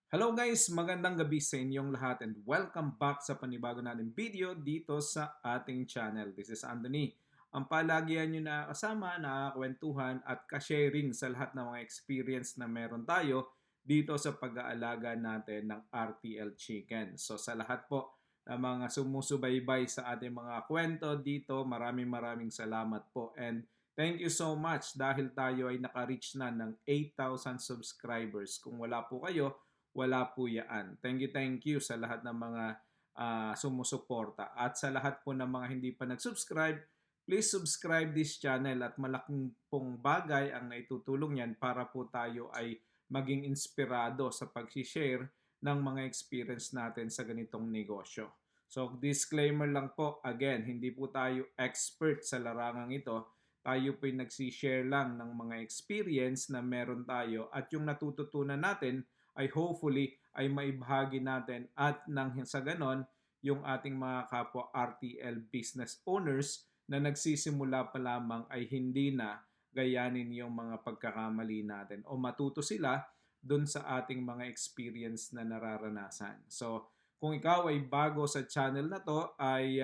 Hello guys, magandang gabi sa inyong lahat and welcome back sa panibago nating video dito sa ating channel. This is Anthony. Ang palagihan nyo na kasama, nakakwentuhan at ka-sharing sa lahat ng mga experience na meron tayo dito sa pag-aalaga natin ng RTL Chicken. So sa lahat po ng mga sumusubaybay sa ating mga kwento dito, maraming salamat po and thank you so much dahil tayo ay naka-reach na ng 8,000 subscribers. Kung wala po kayo, wala po yan. Thank you sa lahat ng mga sumusuporta. At sa lahat po ng mga hindi pa nag-subscribe, please subscribe this channel at malaking pong bagay ang naitutulong yan para po tayo ay maging inspirado sa pag-share ng mga experience natin sa ganitong negosyo. So disclaimer lang po, again, hindi po tayo expert sa larangang ito. Tayo po ay nagsishare lang ng mga experience na meron tayo at yung natututunan natin ay hopefully ay maibahagi natin at nang sa ganon yung ating mga kapwa RTL business owners na nagsisimula pa lamang ay hindi na gayanin yung mga pagkakamali natin o matuto sila dun sa ating mga experience na nararanasan. So kung ikaw ay bago sa channel na to ay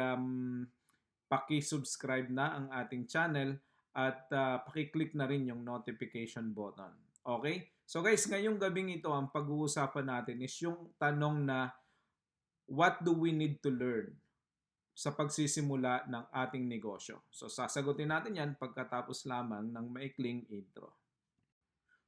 paki-subscribe na ang ating channel at paki-click na rin yung notification button. Okay? So guys, ngayong gabing ito, ang pag-uusapan natin is yung tanong na what do we need to learn sa pagsisimula ng ating negosyo? So sasagutin natin yan pagkatapos lamang ng maikling intro.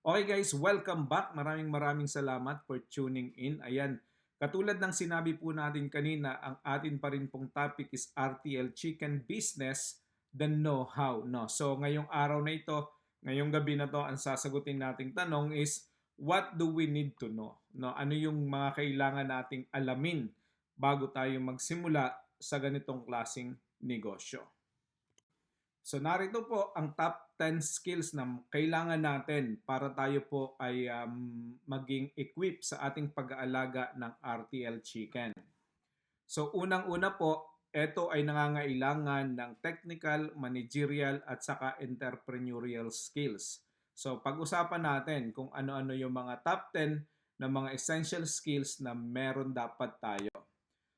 Okay guys, welcome back. Maraming salamat for tuning in. Ayan, katulad ng sinabi po natin kanina, ang atin pa rin pong topic is RTL Chicken Business, the know-how. No? So ngayong araw na ito, ngayong gabi na to, ang sasagutin nating tanong is, what do we need to know? No, ano yung mga kailangan nating alamin bago tayo magsimula sa ganitong klaseng negosyo? So narito po ang top 10 skills na kailangan natin para tayo po ay maging equipped sa ating pag-aalaga ng RTL Chicken. So unang-una po, ito ay nangangailangan ng technical, managerial at saka entrepreneurial skills. So pag-usapan natin kung ano-ano yung mga top 10 na mga essential skills na meron dapat tayo.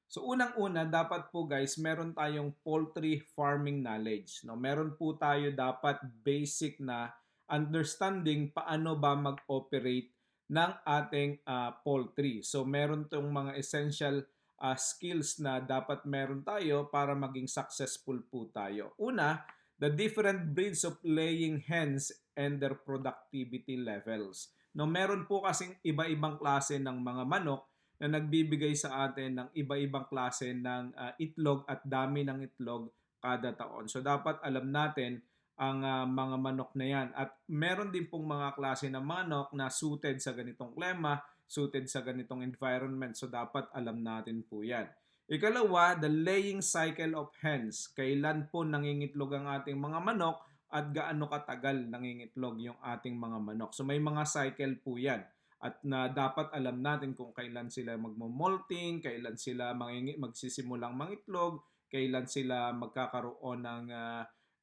So unang-una, dapat po guys, meron tayong poultry farming knowledge. No? Meron po tayo dapat basic na understanding paano ba mag-operate ng ating poultry. So meron tong mga essential skills na dapat meron tayo para maging successful po tayo. Una, the different breeds of laying hens and their productivity levels. No, meron po kasing iba-ibang klase ng mga manok na nagbibigay sa atin ng iba-ibang klase ng itlog at dami ng itlog kada taon. So dapat alam natin ang mga manok na yan. At meron din pong mga klase ng manok na suited sa ganitong klima, suited sa ganitong environment. So dapat alam natin po yan. Ikalawa, the laying cycle of hens. Kailan po nangingitlog ang ating mga manok at gaano katagal nangingitlog yung ating mga manok. So may mga cycle po yan. At na dapat alam natin kung kailan sila magmo-molting, kailan sila magsisimulang mangitlog, kailan sila magkakaroon ng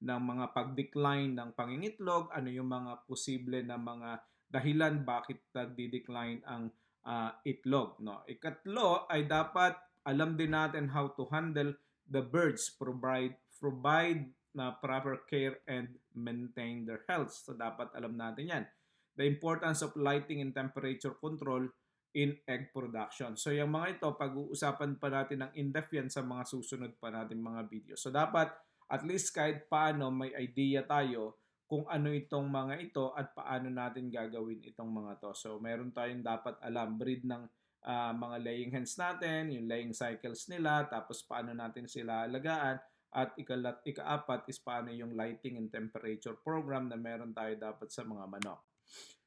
mga pag-decline ng pangingitlog, ano yung mga posible na mga dahilan bakit nagdi-decline ang itlog. No? Ikatlo ay dapat alam din natin how to handle the birds, provide na proper care and maintain their health. So dapat alam natin yan. The importance of lighting and temperature control in egg production. So yung mga ito, pag-uusapan pa natin ng in-depth yan sa mga susunod pa natin mga video. So dapat at least kahit paano may idea tayo kung ano itong mga ito at paano natin gagawin itong mga to. So meron tayong dapat alam, breed ng mga laying hens natin, yung laying cycles nila, tapos paano natin sila alagaan, at ikaapat is paano yung lighting and temperature program na meron tayo dapat sa mga manok.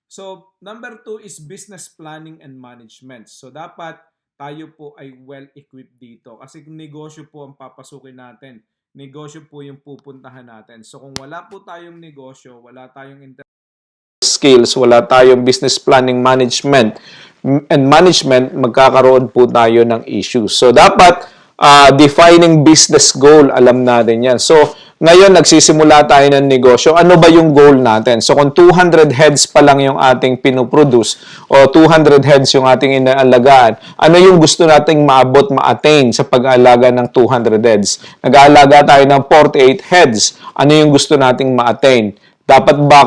So number 2 is business planning and management. So dapat tayo po ay well-equipped dito kasi negosyo po ang papasukin natin. Negosyo po yung pupuntahan natin. So kung wala po tayong negosyo, wala tayong skills, wala tayong business planning management, magkakaroon po tayo ng issues. So dapat defining business goal, alam natin yan. So, ngayon, nagsisimula tayo ng negosyo. Ano ba yung goal natin? So, kung 200 heads pa lang yung ating pinoproduce o 200 heads yung ating inaalagaan, ano yung gusto nating maabot, ma-attain sa pag-aalaga ng 200 heads? Nag-aalaga tayo ng 48 heads. Ano yung gusto nating ma-attain? Dapat ba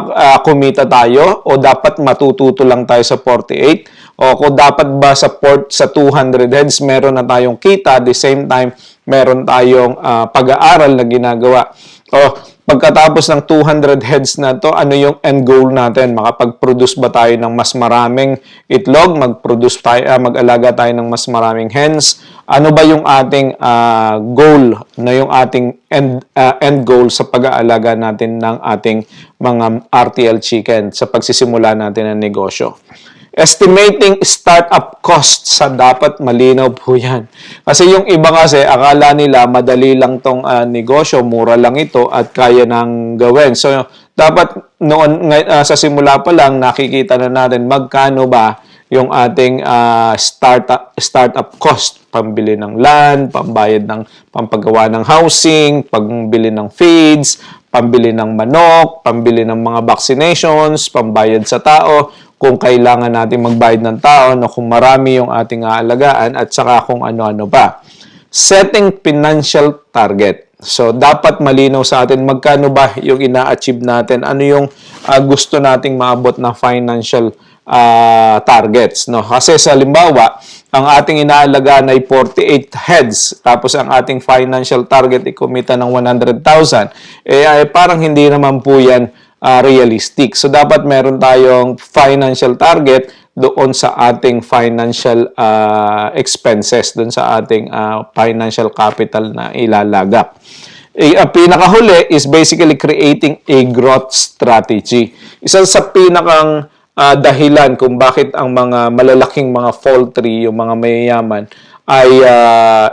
kumita tayo o dapat matututo lang tayo sa 48? O kung dapat ba sa 200 heads meron na tayong kita, at the same time meron tayong pag-aaral na ginagawa. O pagkatapos ng 200 heads na to, ano yung end goal natin? Makapag-produce ba tayo ng mas maraming itlog? Mag-alaga tayo ng mas maraming hens? Ano ba yung ating goal na yung ating end goal sa pag-aalaga natin ng ating mga RTL chicken sa pagsisimula natin ng negosyo? Estimating startup costs sa dapat malinaw po yan. Kasi yung iba kasi, akala nila madali lang tong negosyo, mura lang ito at kaya nang gawin. So, dapat noon sa simula pa lang nakikita na natin magkano ba yung ating startup cost. Pambili ng land, pambayad ng pampagawa ng housing, pambili ng feeds, pambili ng manok, pambili ng mga vaccinations, pambayad sa tao, kung kailangan natin magbayad ng tao, no, kung marami yung ating aalagaan, at saka kung ano-ano pa. Setting financial target. So, dapat malinaw sa atin magkano ba yung ina-achieve natin, ano yung gusto nating maabot na financial targets. No? Kasi sa halimbawa, ang ating inaalagaan ay 48 heads, tapos ang ating financial target ay kumita ng 100,000. Parang hindi naman po yan realistic. So, dapat meron tayong financial target doon sa ating financial expenses, doon sa ating financial capital na ilalagak. Ang pinakahuli is basically creating a growth strategy. Isa sa pinakang dahilan kung bakit ang mga malalaking mga poultry, yung mga mayayaman, ay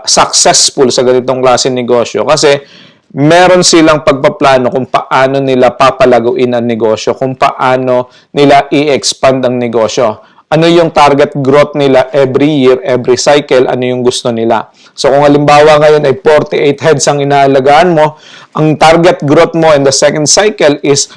successful sa ganitong klase negosyo. Kasi meron silang pagpaplano kung paano nila papalaguin ang negosyo, kung paano nila i-expand ang negosyo. Ano yung target growth nila every year, every cycle, ano yung gusto nila. So kung halimbawa ngayon ay 48 heads ang inaalagaan mo, ang target growth mo in the second cycle is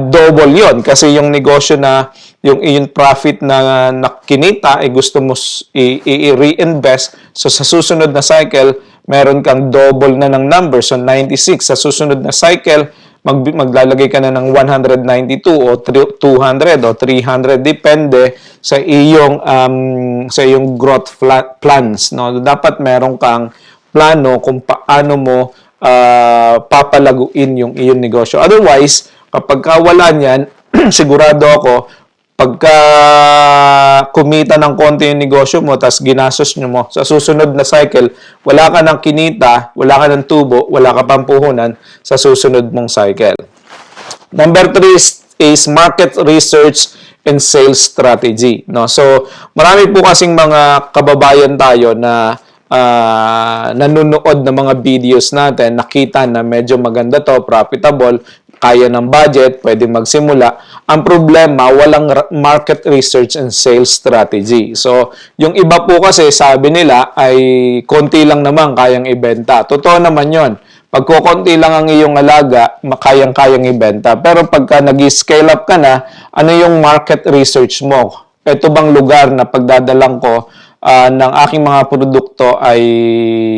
double yon. Kasi yung negosyo na, yung profit na nakinita, ay gusto mo i-reinvest. So sa susunod na cycle, meron kang double na ng number. So, 96. Sa susunod na cycle, maglalagay ka na ng 192 o 200 o 300. Depende sa iyong growth plans. No? Dapat meron kang plano kung paano mo papalaguin yung iyong negosyo. Otherwise, kapag wala niyan, sigurado ako, pagka kumita ng konti yung negosyo mo, tapos ginastos nyo mo, sa susunod na cycle, wala ka ng kinita, wala ka ng tubo, wala ka pang puhunan sa susunod mong cycle. Number 3 is market research and sales strategy. No? So, marami po kasing mga kababayan tayo na nanonood ng mga videos natin, nakita na medyo maganda to, profitable, kaya ng budget, pwede magsimula. Ang problema, walang market research and sales strategy. So, yung iba po kasi sabi nila ay konti lang naman kayang ibenta. Totoo naman yon. Pag konti lang ang iyong alaga, kayang-kayang ibenta. Pero pagka nag-scale up ka na, ano yung market research mo? Ito bang lugar na pagdadalang ko ng aking mga produkto ay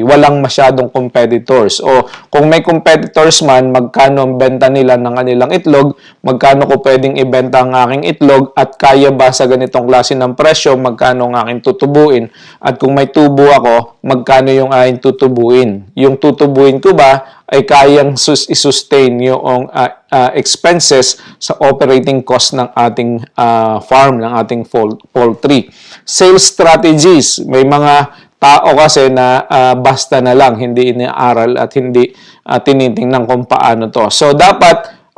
walang masyadong competitors, o kung may competitors man, magkano ang benta nila ng kanilang itlog, magkano ko pwedeng ibenta ang aking itlog, at kaya ba sa ganitong klase ng presyo, magkano ang aking tutubuin, at kung may tubo ako, magkano yung aking tutubuin. Yung tutubuin ko ba ay kayang i-sustain yung expenses sa operating cost ng ating farm, ng ating poultry. Sales strategies. May mga tao kasi na basta na lang, hindi inaaral at hindi tinitingnan kung paano to. So, dapat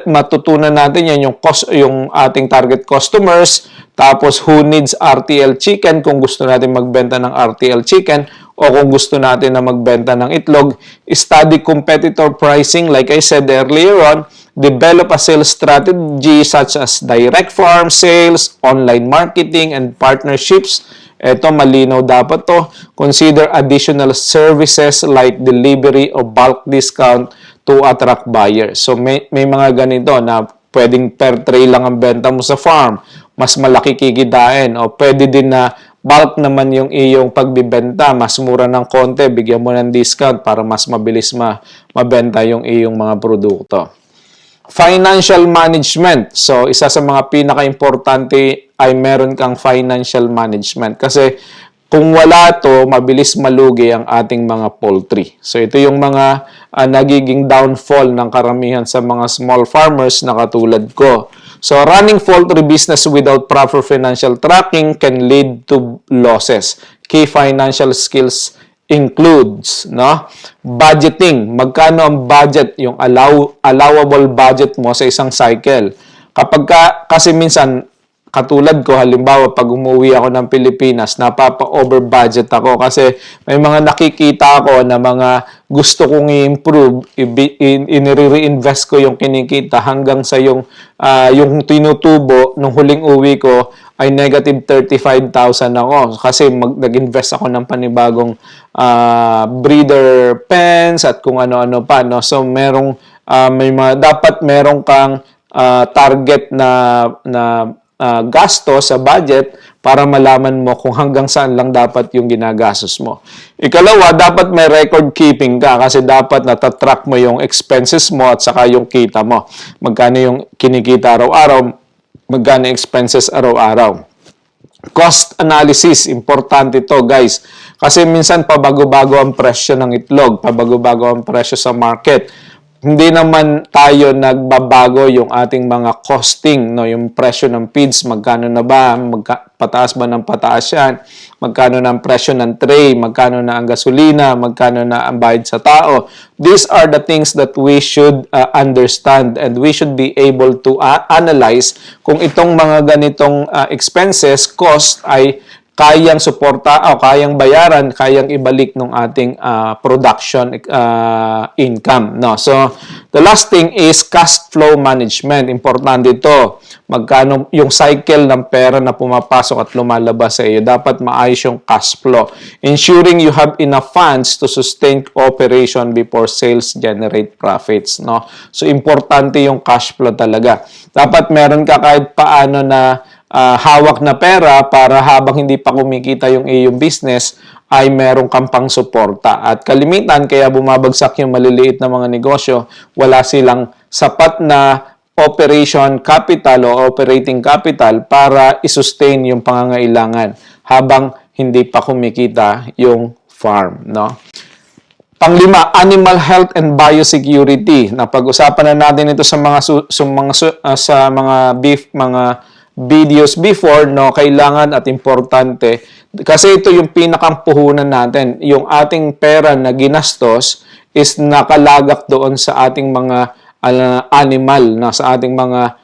matutunan natin yan yung ating target customers, tapos who needs RTL chicken kung gusto natin magbenta ng RTL chicken, o kung gusto natin na magbenta ng itlog. Study competitor pricing, like I said earlier on. Develop a sales strategy such as direct farm sales, online marketing, and partnerships. Eto, malinaw dapat to. Consider additional services like delivery or bulk discount to attract buyers. So, may mga ganito na pwedeng per tray lang ang benta mo sa farm. Mas malaki kikitain. O pwede din na bulk naman yung iyong pagbibenta. Mas mura ng konti, bigyan mo ng discount para mas mabilis mabenta yung iyong mga produkto. Financial management. So, isa sa mga pinaka-importante ay meron kang financial management. Kasi kung wala to, mabilis malugi ang ating mga poultry. So, ito yung mga nagiging downfall ng karamihan sa mga small farmers na katulad ko. So, running poultry business without proper financial tracking can lead to losses. Key financial skills includes, no? Budgeting. Magkano ang budget, yung allowable budget mo sa isang cycle. Kasi minsan, katulad ko, halimbawa, pag umuwi ako ng Pilipinas, napapa-over budget ako kasi may mga nakikita ako na mga gusto kong i-improve, i-reinvest ko yung kinikita hanggang sa yung tinutubo nung huling uwi ko ay negative 35,000 ako kasi nag-invest ako ng panibagong breeder pens at kung ano-ano pa, no? So dapat merong kang target na gasto sa budget para malaman mo kung hanggang saan lang dapat yung ginagastos mo. Ikalawa, dapat may record keeping ka kasi dapat natatrack mo yung expenses mo at saka yung kita mo. Magkano yung kinikita araw-araw, magkano expenses araw-araw. Cost analysis, importante to guys. Kasi minsan pabago-bago ang presyo ng itlog, pabago-bago ang presyo sa market. Hindi naman tayo nagbabago yung ating mga costing, no? Yung presyo ng feeds, magkano na ba? Pataas ba ng pataas yan? Magkano na ang presyo ng tray? Magkano na ang gasolina? Magkano na ang bayad sa tao? These are the things that we should understand and we should be able to analyze kung itong mga ganitong expenses, cost ay kayang suporta o kayang bayaran, kayang ibalik ng ating production income, no? So, the last thing is cash flow management. Importante ito. Magkano yung cycle ng pera na pumapasok at lumalabas sa iyo. Dapat maayos yung cash flow. Ensuring you have enough funds to sustain operation before sales generate profits, no? So, importante yung cash flow talaga. Dapat meron ka kahit paano na hawak na pera para habang hindi pa kumikita yung iyong business ay meron kang pang suporta. At kalimitan kaya bumabagsak yung maliliit na mga negosyo, wala silang sapat na operation capital o operating capital para i-sustain yung pangangailangan habang hindi pa kumikita yung farm, no? Panglima, animal health and biosecurity. Napag-usapan na natin ito sa mga videos before, no? Kailangan at importante kasi ito yung pinakang puhunan natin. Yung ating pera na ginastos is nakalagak doon sa ating mga animal, na sa ating mga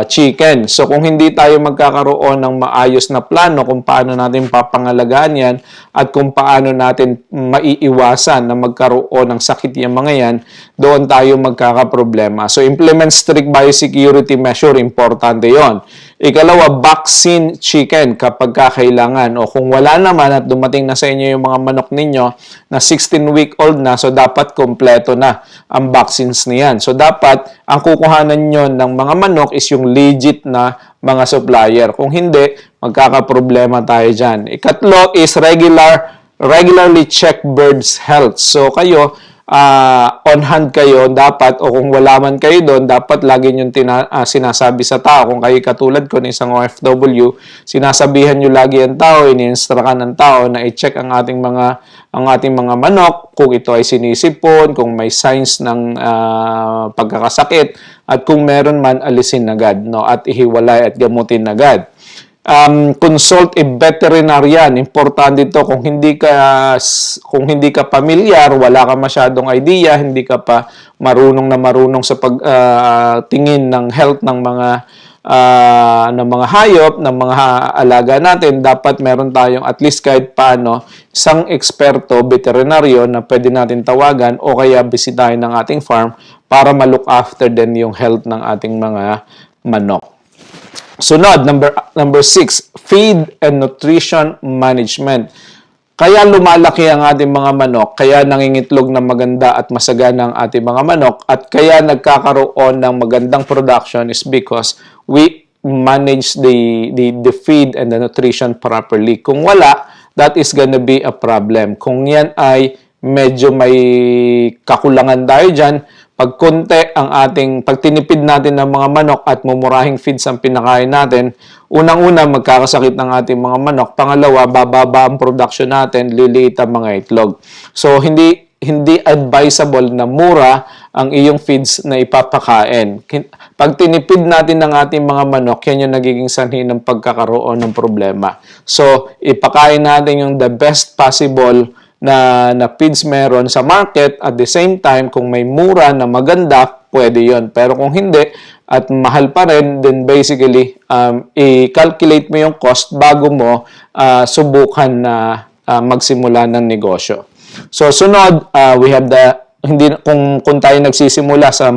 chicken. So kung hindi tayo magkakaroon ng maayos na plano kung paano natin papangalagaan yan at kung paano natin maiiwasan na magkaroon ng sakit yung mga yan, doon tayo magkakaproblema. So implement strict biosecurity measure, importante yon. Ikalawa, vaccine chicken kapag kakailangan. O kung wala naman at dumating na sa inyo yung mga manok ninyo na 16-week-old na, so dapat kompleto na ang vaccines niyan. So dapat ang kukuhanan nyo ng mga manok is yung legit na mga supplier. Kung hindi, magkakaproblema tayo dyan. Ikatlo is regularly check birds' health. So kayo, on hand kayo dapat, o kung wala man kayo doon, dapat lagi nyo sinasabi sa tao. Kung kayo katulad ko ng isang OFW, sinasabihan nyo lagi ang tao, ini-instructan ng tao na i-check ang ating mga manok, kung ito ay sinisipon, kung may signs ng pagkakasakit, at kung meron man, alisin agad, no? At ihiwalay at gamutin agad. Consult a veterinarian. Importante ito kung hindi ka pamilyar, wala ka masyadong idea, hindi ka pa marunong sa pagtingin ng health ng mga hayop, ng mga alaga natin, dapat meron tayong at least kahit paano isang eksperto, veterinaryo na pwede natin tawagan o kaya bisitahin ng ating farm para ma-look after din yung health ng ating mga manok. Sunod, number 6, feed and nutrition management. Kaya lumalaki ang ating mga manok, kaya nangingitlog ng maganda at masagana ang ating mga manok, at kaya nagkakaroon ng magandang production is because we manage the feed and the nutrition properly. Kung wala, that is gonna be a problem. Kung yan ay medyo may kakulangan tayo dyan, pag tinipid natin ng mga manok at mumurahing feeds ang pinakain natin, unang-una magkakasakit ng ating mga manok. Pangalawa, bababa ang production natin, liliit ang mga itlog. So, hindi advisable na mura ang iyong feeds na ipapakain. Pag tinipid natin ng ating mga manok, yan yung nagiging sanhi ng pagkakaroon ng problema. So, ipakain natin yung the best possible na feeds meron sa market. At the same time, kung may mura na maganda, pwede yon. Pero kung hindi at mahal pa rin, then basically, i-calculate mo yung cost bago mo subukan na magsimula ng negosyo. So, sunod, we have kung tayo nagsisimula sa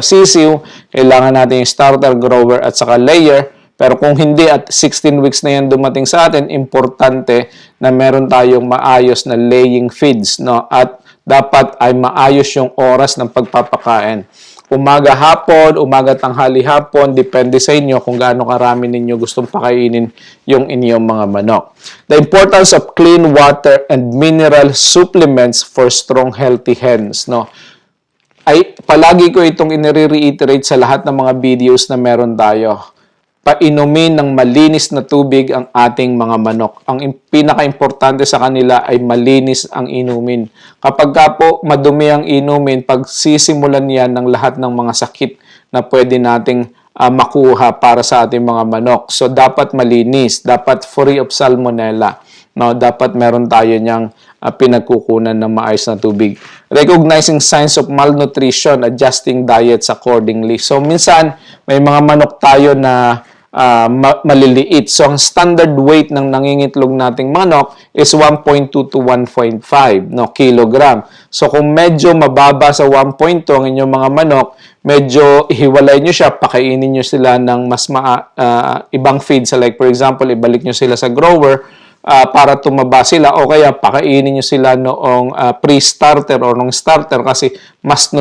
sisiw, kailangan natin yung starter, grower, at saka layer. Pero kung hindi at 16 weeks na yan dumating sa atin, importante na meron tayong maayos na laying feeds, no? At dapat ay maayos yung oras ng pagpapakain. Umaga, hapon, umaga, tanghali, hapon, depende sa inyo kung gaano karami ninyo gustong pakainin yung inyong mga manok. The importance of clean water and mineral supplements for strong, healthy hens, no? Ay palagi ko itong inire-reiterate sa lahat ng mga videos na meron tayo. Painumin ng malinis na tubig ang ating mga manok. Ang pinaka-importante sa kanila ay malinis ang inumin. Kapag po madumi ang inumin, pagsisimulan yan ng lahat ng mga sakit na pwede nating makuha para sa ating mga manok. So, dapat malinis. Dapat free of salmonella. No, dapat meron tayo niyang pinagkukunan ng maayos na tubig. Recognizing signs of malnutrition, adjusting diets accordingly. So, minsan, may mga manok tayo na maliliit. So, ang standard weight ng nangingitlog nating manok is 1.2 to 1.5 kilogram. So, kung medyo mababa sa 1.2 ang inyong mga manok, medyo ihiwalay nyo siya, pakainin nyo sila ng mas ibang feeds. Like, for example, ibalik nyo sila sa grower para tumaba sila, o kaya pakainin nyo sila noong pre-starter o noong starter kasi mas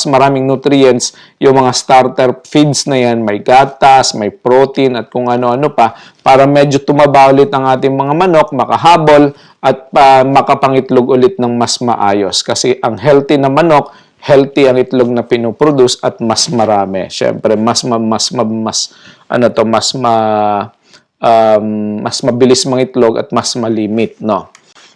maraming nutrients yung mga starter feeds na yan. May gatas, may protein at kung ano-ano pa para medyo tumaba ulit ang ating mga manok, makahabol at makapangitlog ulit ng mas maayos. Kasi ang healthy na manok, healthy ang itlog na pinoproduce at mas marami. Siyempre, mas mabilis mangitlog at mas malimit, no?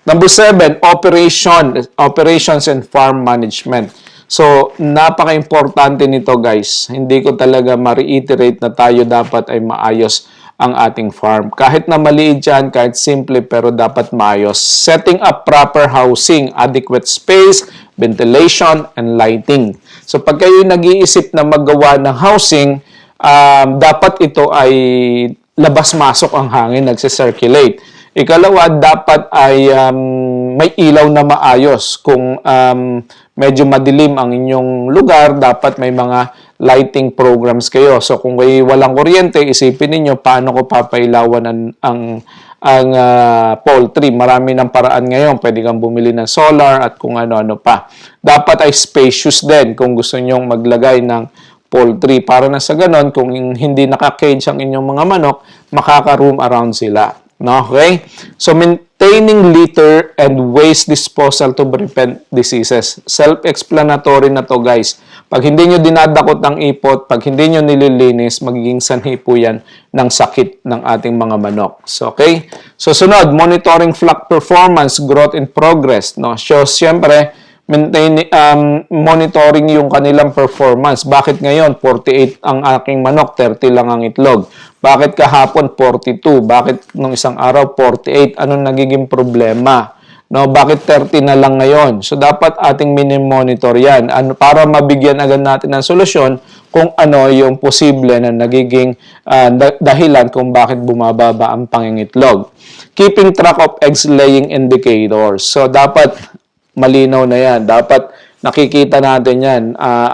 Number 7, operations and farm management. So, napaka-importante nito, guys. Hindi ko talaga ma-reiterate na tayo dapat ay maayos ang ating farm. Kahit na maliit yan, kahit simple, pero dapat maayos. Setting up proper housing, adequate space, ventilation, and lighting. So, pag kayo nag-iisip na maggawa ng housing, dapat ito ay labas-masok ang hangin, nagse-circulate. Ikalawa, dapat ay may ilaw na maayos. Kung medyo madilim ang inyong lugar, dapat may mga lighting programs kayo. So kung kayo walang kuryente, isipin niyo paano ko papailawan ang poultry. Marami ng paraan ngayon. Pwede kang bumili ng solar at kung ano-ano pa. Dapat ay spacious din kung gusto niyo maglagay ng poultry. Para na sa ganon, kung hindi naka-cage ang inyong mga manok, makaka-room around sila. No? Okay? So, maintaining litter and waste disposal to prevent diseases. Self-explanatory na to, guys. Pag hindi nyo dinadakot ng ipot, pag hindi nyo nililinis, magiging sanhi po yan ng sakit ng ating mga manok. So, okay? So, sunod, monitoring flock performance, growth and progress. No? So, siyempre, monitoring yung kanilang performance. Bakit ngayon 48 ang aking manok, 30 lang ang itlog? Bakit kahapon 42? Bakit nung isang araw 48? Anong nagiging problema? No, bakit 30 na lang ngayon? So dapat ating mini-monitor 'yan para mabigyan agad natin ng solusyon kung ano yung posible na nagiging dahilan kung bakit bumababa ang pangingitlog. Keeping track of eggs laying indicators. So dapat malinaw na yan. Dapat nakikita natin yan.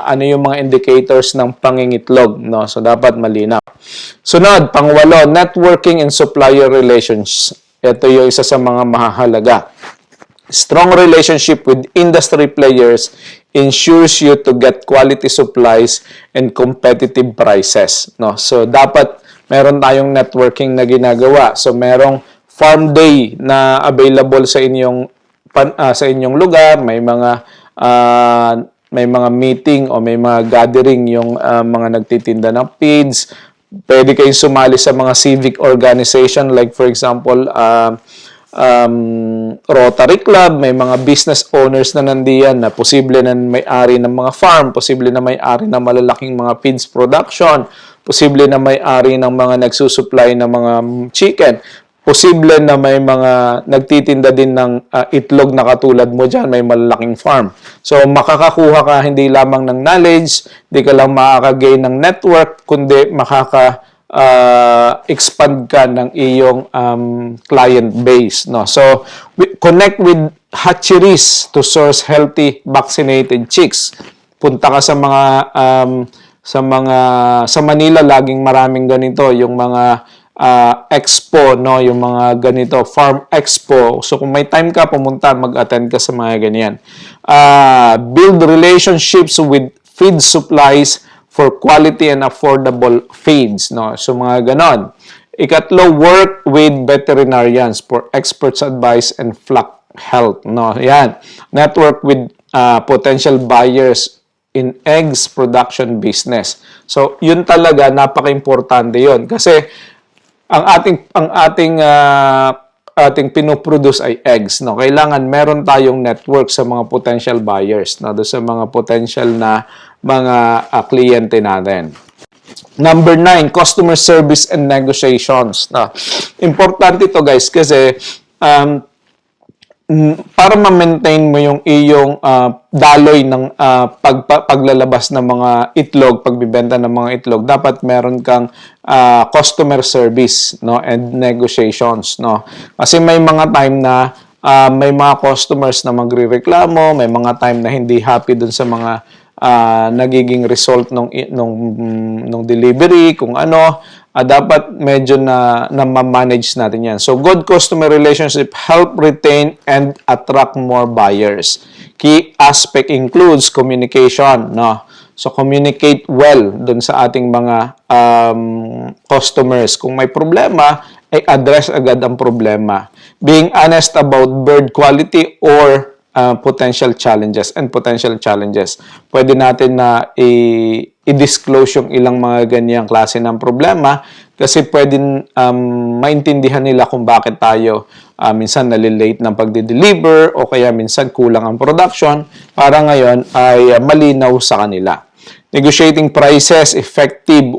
Ano yung mga indicators ng pangingitlog. No? So, dapat malinaw. Sunod, pangwalo, networking and supplier relations. Ito yung isa sa mga mahalaga. Strong relationship with industry players ensures you to get quality supplies and competitive prices. No? So, dapat meron tayong networking na ginagawa. So, merong farm day na available sa inyong lugar, may mga meeting o may mga gathering yung mga nagtitinda ng feeds. Pwede kayong sumali sa mga civic organization like for example, Rotary Club, may mga business owners na nandiyan na posible na may-ari ng mga farm, posible na may-ari ng malalaking mga feeds production, posible na may-ari ng mga nagsusupply ng mga chicken, posible na may mga nagtitinda din ng itlog na katulad mo dyan, may malalaking farm. So, makakakuha ka hindi lamang ng knowledge, hindi ka lang makaka-gain ng network, kundi expand ka ng iyong client base. No? So, connect with hatcheries to source healthy vaccinated chicks. Punta ka sa Manila, laging maraming ganito, yung mga expo, no, yung mga ganito, farm expo. So kung may time ka, pumunta, mag-attend ka sa mga ganyan. Build relationships with feed supplies for quality and affordable feeds, no. So mga ganon. Ikatlo, work with veterinarians for experts advice and flock health, no. Yan. Network with potential buyers in eggs production business. So yun talaga, napaka-importante yun kasi ang ating pinoproduce ay eggs, no. Kailangan meron tayong network sa mga potential buyers, no, do sa mga potential na mga kliyente natin. Number 9, customer service and negotiations. No. Importante ito guys kasi para ma-maintain mo yung iyong daloy ng paglalabas ng mga itlog, pagbibenta ng mga itlog, dapat meron kang customer service, no, and negotiations, no. Kasi may mga time na may mga customers na magrereklamo, may mga time na hindi happy dun sa mga nagiging result nung delivery, kung ano. Dapat medyo na ma-manage natin yan. So, good customer relationship help retain and attract more buyers. Key aspect includes communication, no? So, communicate well dun sa ating mga customers. Kung may problema, ay address agad ang problema. Being honest about bird quality or potential challenges. Pwede natin na i-disclose yung ilang mga ganyang klase ng problema kasi pwedeng maintindihan nila kung bakit tayo minsan nalilate ng pagde-deliver o kaya minsan kulang ang production para ngayon ay malinaw sa kanila. Negotiating prices effectively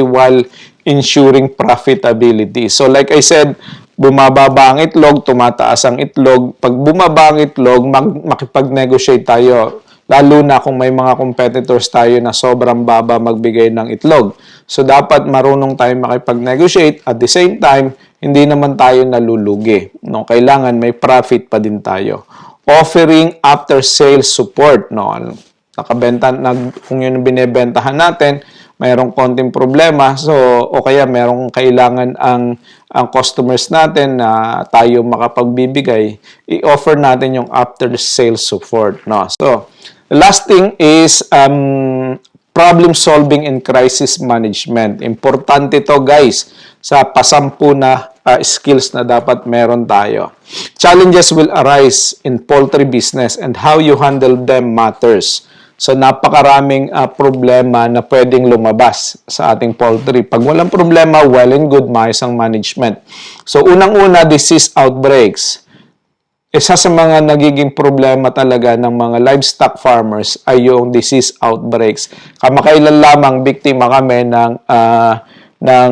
while ensuring profitability. So like I said, bumababa ang itlog, tumataas ang itlog. Pag bumaba ang itlog, makipag-negotiate tayo. Lalo na kung may mga competitors tayo na sobrang baba magbigay ng itlog. So, dapat marunong tayo makipag-negotiate. At the same time, hindi naman tayo nalulugi. No? Kailangan may profit pa din tayo. Offering after-sales support. No? Kung yun ang binibentahan natin, mayroong konting problema, so o kaya mayroong kailangan ang customers natin na tayo makapagbibigay, i-offer natin yung after sales support, no. So the last thing is problem solving and crisis management. Importante to guys sa pasampu na skills na dapat meron tayo. Challenges will arise in poultry business and how you handle them matters. So, napakaraming problema na pwedeng lumabas sa ating poultry. Pag walang problema, well and good, maayos ang management. So, unang-una, disease outbreaks. Isa sa mga nagiging problema talaga ng mga livestock farmers ay yung disease outbreaks. Kamakailan lamang biktima kami ng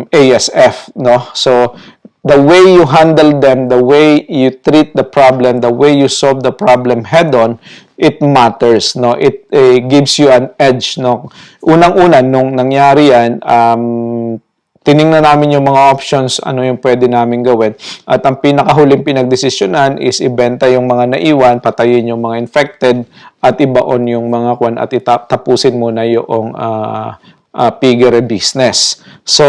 ASF, no? So, the way you handle them, the way you treat the problem, the way you solve the problem head-on, it matters, no? It gives you an edge, no? Unang-una, nung nangyari yan, tiningnan namin yung mga options, ano yung pwede namin gawin. At ang pinakahuling pinagdesisyonan is ibenta yung mga naiwan, patayin yung mga infected, at ibaon yung mga kwan, at tapusin muna yung piggery business. So,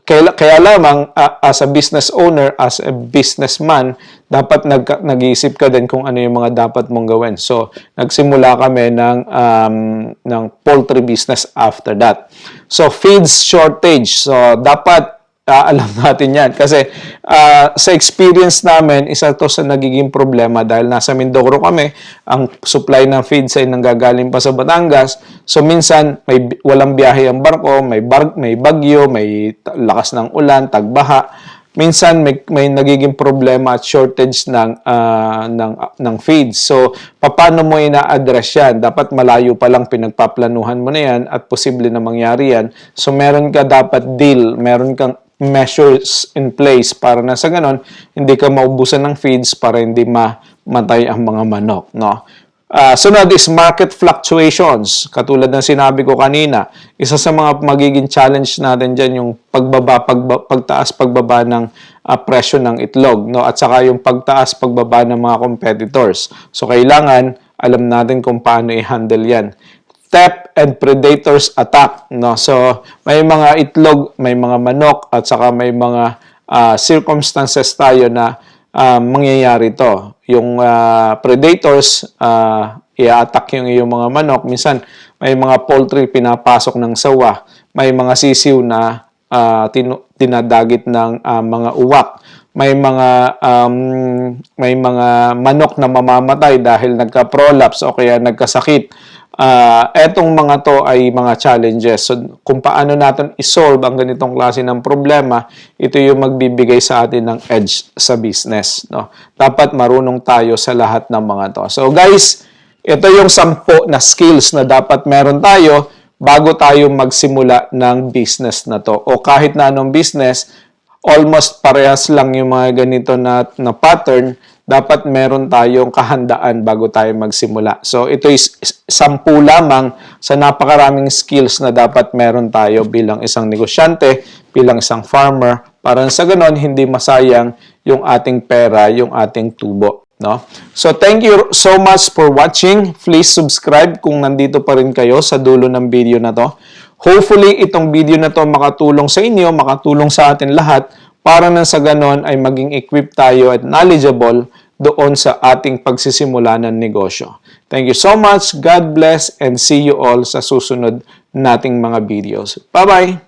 kaya lamang as a business owner, as a businessman, dapat nag-iisip ka din kung ano yung mga dapat mong gawin. So, nagsimula kami ng poultry business after that. So, feeds shortage. So, dapat alam natin yan. Kasi sa experience namin, isa to sa nagiging problema dahil nasa Mindoro kami, ang supply ng feeds ay nanggagaling pa sa Batangas. So minsan, walang biyahe ang barko, may bagyo, may lakas ng ulan, tagbaha. Minsan may nagiging problema at shortage ng feeds. So paano mo ina-address yan? Dapat malayo pa lang pinagpaplanuhan mo na yan at posible na mangyari yan. So meron ka dapat deal, meron kang measures in place para na sa ganon, hindi ka maubusan ng feeds para hindi mamatay ang mga manok, no? Sunod is market fluctuations. Katulad ng sinabi ko kanina, isa sa mga magiging challenge natin dyan yung pagtaas, pagbaba ng presyo ng itlog, no? At saka yung pagtaas, pagbaba ng mga competitors. So, kailangan alam natin kung paano i-handle yan. Theft and predators attack, no? So may mga itlog, may mga manok at saka may mga circumstances tayo na mangyayari to. Yung predators i-attack yung iyong mga manok. Minsan may mga poultry pinapasok ng sawa, may mga sisiw na dinadagit ng mga uwak. May mga manok na mamamatay dahil nagka-prolapse o kaya nagkasakit. Etong mga to ay mga challenges. So, kung paano natin isolve ang ganitong klase ng problema, ito yung magbibigay sa atin ng edge sa business, no? Dapat marunong tayo sa lahat ng mga to. So, guys, ito yung 10 na skills na dapat meron tayo bago tayo magsimula ng business na to. O kahit na anong business, almost parehas lang yung mga ganito na pattern, dapat meron tayong kahandaan bago tayo magsimula. So, ito is 10 lamang sa napakaraming skills na dapat meron tayo bilang isang negosyante, bilang isang farmer, para sa ganon, hindi masayang yung ating pera, yung ating tubo, no? So, thank you so much for watching. Please subscribe kung nandito pa rin kayo sa dulo ng video na to. Hopefully, itong video na to makatulong sa inyo, makatulong sa atin lahat, para na sa ganon ay maging equipped tayo at knowledgeable doon sa ating pagsisimula ng negosyo. Thank you so much, God bless, and see you all sa susunod nating mga videos. Bye-bye!